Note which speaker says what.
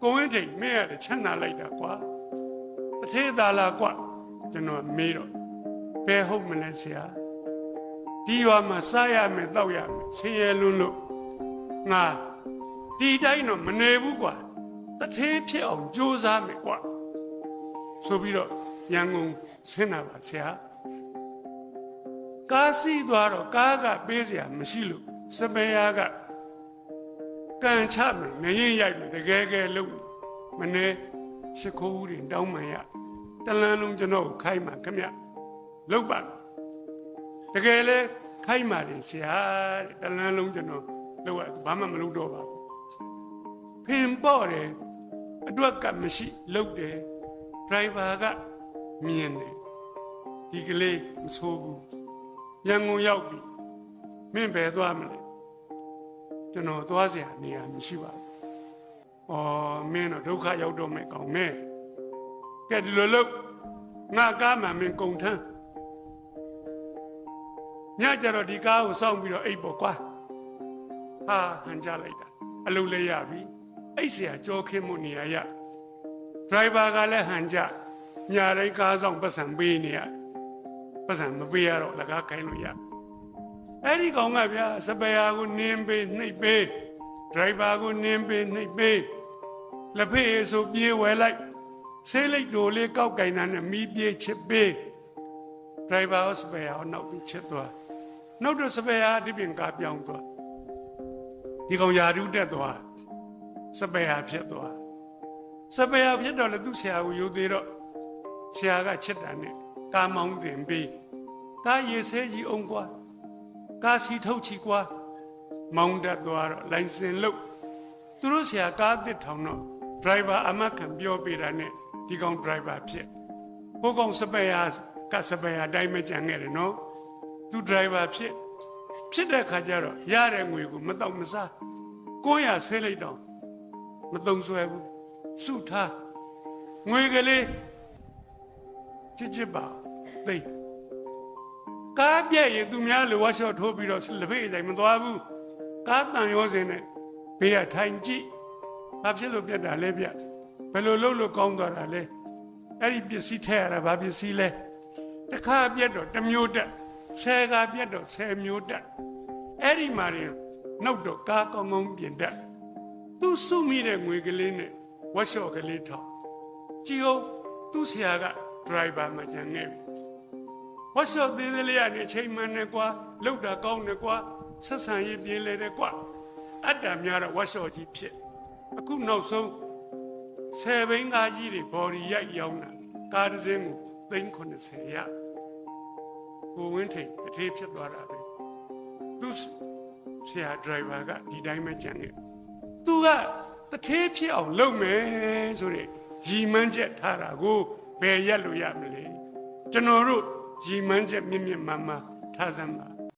Speaker 1: ကိုဝင်းထိန်မင်းရတယ်ချမ်းသာလိုက်တာကွာတထေးသားလားကွာကျွန်တော်မေးတော့ဘယ်ဟုတ်မလဲဆရာဒီရွာမှာစားရမယ်တောက်ရမယ်ဆင်းရဲလွန်းလို့ငါဒီတိုင်းတော့မနေဘူးကွာတထေးဖြစ်အောင်ကြိုးစားမယ်ကွာဆိုပြီးတော့ရန်ကုန်ဆင်းလာပါဆရာကားစီးသွားတော့ကားကပေးစရာမရှိလို့စပယ်ယာကကန်ချမယ်ငရင်ရိုက်မယ်တကယ်ကဲလုံးမနေရှ िख ိုးဦးတွေတောင်းမှန်ရတလန်းလုံးကျွန်တော်ကိုခိုင်းမှခမလောက်ပါတကယ်လဲခိုင်းပါတယ်ဆရာတလန်းလုံးကျွန်တော်လောက်ရဘာမှမလုပ်တော့ပါဘူးဖင်ပေါ့တယ်အတွက်ကမရှိလောက်တယ်ဒရိုင်ဘာကမြင်တယ်ဒီကလေးမဆိုးဘူးရန်ကုန်ရောက်ပြီမင်းဘယ်သွားမလဲကျွန်တော်သွားเสียနေရာမရှိပါဘူး။အော်မင်းတော့ဒုက္ခရောက်တော့မယ်ကောင်မင်း။ကဲဒီလိုလို့ငါကားမှမင်းကုန်ထမ်း။ညကြတော့ဒီကားကိုစောင့်ပြီးတော့အိပ်ပေါ့ကွာ။ဟာဟန်ကြလိုက်တာအလုပ်လေးရပြီ။အိပ်เสียကြောခင်းမှုနေရာရ။ဒရိုင်ဘာကလည်းဟန်ကြညာတိုင်းကားဆောင်ပတ်စံပေးနေရ။ပတ်စံမပေးရတော့လကားခိုင်းလို့ရ။အဲ့ဒီကောင်ကဗျာစပယ်ယာကိုနင်းပေးနှိပ်ပေးဒရိုင်ဘာကိုနင်းပေးနှိပ်ပေးလက်ဖေးဆိုပြေးဝယ်လိုက်ဆေးလိပ်တို့လေးကောက်ကင်တာနဲ့မီးပြေးချစ်ပေးဒရိုင်ဘာစပယ်ယာကိုနောက်ပြီးချစ်သွားနောက်တော့စပယ်ယာဒီပြင်ကားပြောင်းသွားဒီကောင်ယာရုတက်သွားစပယ်ယာဖြစ်သွားစပယ်ယာဖြစ်တော့လည်းသူ့ဆရာကိုယူသေးတော့ဆရာကချစ်တာနဲ့ကားမောင်းတင်ပေးကားရေဆဲကြီးအောင်ကွာကားစီထုတ်ချီကွာမောင်းတက်သွားတော့လိုင်စင်လို့သူတို့ဆရာကားတစ်ထောင်တော့ဒရိုင်ဘာအမခံပြောပေးတာနဲ့ဒီကောင်ဒရိုင်ဘာဖြစ်ဟိုကောင်စပယ်ယာကစပယ်ယာတိုင်းမကြံခဲ့တယ်နော်သူဒရိုင်ဘာဖြစ်တဲ့ခါကျတော့ရတဲ့ငွေကိုမတော့မစား900ဆဲလိုက်တော့မတုံဆွဲဘူးစုထားငွေကလေးချစ်ပါသိကားပြည့်ရင်သူများလိုဝါရှော့ထိုးပြီးတော့လက်ဖေးဆိုင်မသွားဘူးကားတန်ရောစင်နဲ့ဘေးကထိုင်ကြည့်ဘာဖြစ်လို့ပြတ်တာလဲပြဘယ်လိုလုပ်လို့ကောင်းသွားတာလဲအဲ့ဒီပစ္စည်းထည့်ရတာဘာပစ္စည်းလဲတစ်ခါပြတ်တော့တစ်မျိုးတက်10ခါပြတ်တော့10မျိုးတက်အဲ့ဒီမှာရင်နောက်တော့ကားကောင်းကောင်းပြင်တက်သူစုမိတဲ့ငွေကလေးနဲ့ဝါရှော့ကလေးထောက်ကြည့်အောင်သူ့ဆရာကဒရိုင်ဘာမှကြံခဲ့ပြီဝါရှော့သေးသေးလေးရနေချိန်မှန်နဲ့ကွာလောက်တာကောင်းတယ်ကွာဆက်ဆံရေးပြင်းလေတယ်ကွာအတ္တများတော့ဝါရှော့ကြီးဖြစ်အခုနောက်ဆုံး10ဘိန်းကားကြီးတွေဘော်ဒီရိုက်ရောက်လာကားတစ်စင်းကို390ရကိုဝင်းထိန်တထေးဖြစ်သွားတာပဲသူဆရာဒရိုင်ဘာကဒီတိုင်းပဲကြံခဲ့သူကတထေးဖြစ်အောင်လုပ်မယ်ဆိုတဲ့ရည်မှန်းချက်ထားတာကိုဘယ်ရက်လို့ရမလဲကျွန်တော်တို့ရည်မှန်းချက်မြင့်မြင့်မားမားထားစမ်းပါ